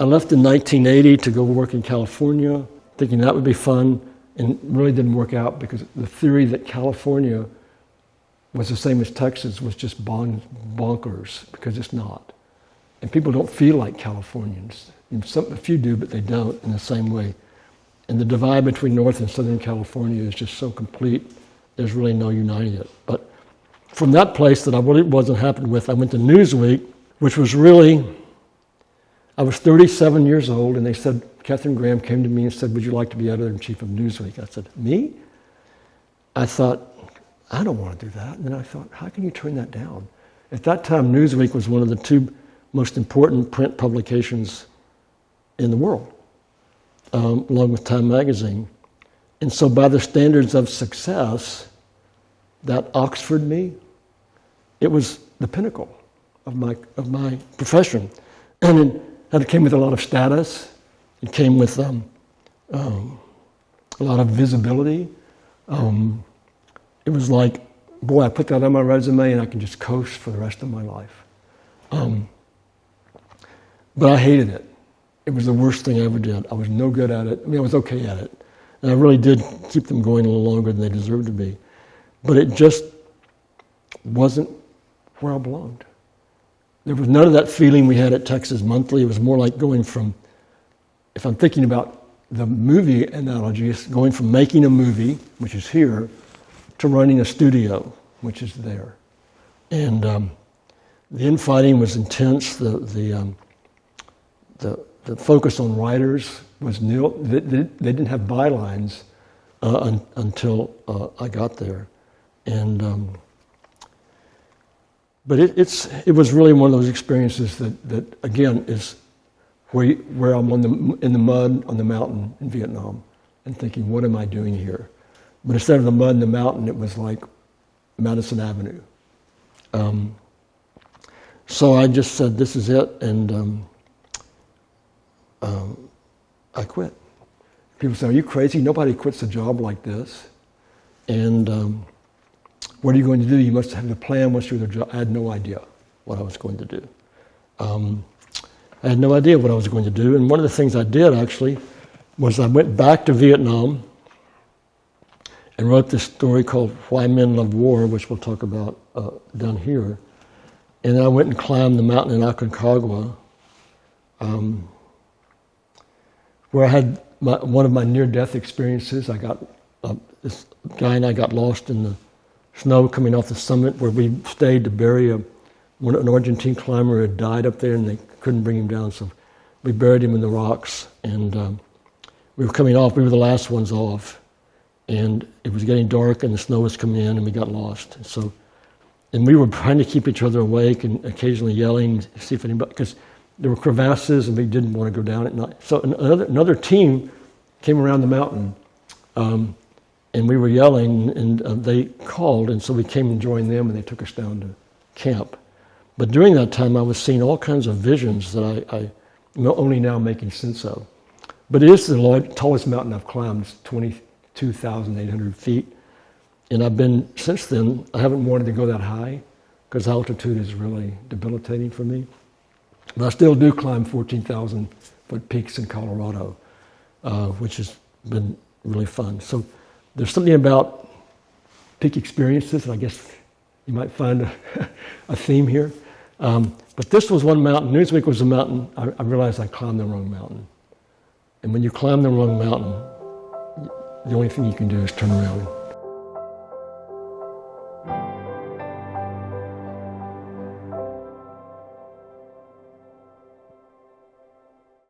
I left in 1980 to go work in California, thinking that would be fun, and really didn't work out because the theory that California was the same as Texas was just bonkers, because it's not. And people don't feel like Californians. A few do, but they don't in the same way. And the divide between North and Southern California is just so complete, there's really no uniting it. But from that place that I really wasn't happy with, I went to Newsweek, which was really, I was 37 years old, and they said, Katharine Graham came to me and said, would you like to be editor-in-chief of Newsweek? I said, me? I thought, I don't want to do that. And then I thought, how can you turn that down? At that time, Newsweek was one of the two most important print publications in the world, along with Time magazine. And so by the standards of success, that Oxford me, it was the pinnacle of my profession. And it came with a lot of status. It came with a lot of visibility. It was like, boy, I put that on my resume and I can just coast for the rest of my life. But I hated it. It was the worst thing I ever did. I was no good at it. I mean, I was okay at it. And I really did keep them going a little longer than they deserved to be. But it just wasn't where I belonged. There was none of that feeling we had at Texas Monthly. It was more like going from, if I'm thinking about the movie analogy, it's going from making a movie, which is here, to running a studio, which is there. And the infighting was intense. The focus on writers was nil. They didn't have bylines until I got there. And but it was really one of those experiences that again is where I'm in the mud on the mountain in Vietnam and thinking, what am I doing here? But instead of the mud and the mountain, it was like Madison Avenue. So I just said, this is it, and I quit. People say, are you crazy? Nobody quits a job like this. And what are you going to do? You must have a plan once you're in the job. I had no idea what I was going to do. I had no idea what I was going to do. And one of the things I did, actually, was I went back to Vietnam and wrote this story called Why Men Love War, which we'll talk about down here. And I went and climbed the mountain in Aconcagua, where I had one of my near-death experiences. I got this guy and I got lost in the snow coming off the summit, where we stayed to bury an Argentine climber who had died up there, and they couldn't bring him down, so we buried him in the rocks. And we were coming off. We were the last ones off, and it was getting dark, and the snow was coming in, and we got lost. And we were trying to keep each other awake and occasionally yelling to see if anybody, because there were crevasses and we didn't want to go down at night. So another team came around the mountain, and we were yelling, and they called, and so we came and joined them, and they took us down to camp. But during that time, I was seeing all kinds of visions that I'm only now making sense of. But it is the tallest mountain I've climbed. It's 22,800 feet. And I've been, since then, I haven't wanted to go that high because altitude is really debilitating for me. But I still do climb 14,000-foot peaks in Colorado, which has been really fun. So there's something about peak experiences, and I guess you might find a theme here. But this was one mountain. Newsweek was a mountain. I realized I climbed the wrong mountain. And when you climb the wrong mountain, the only thing you can do is turn around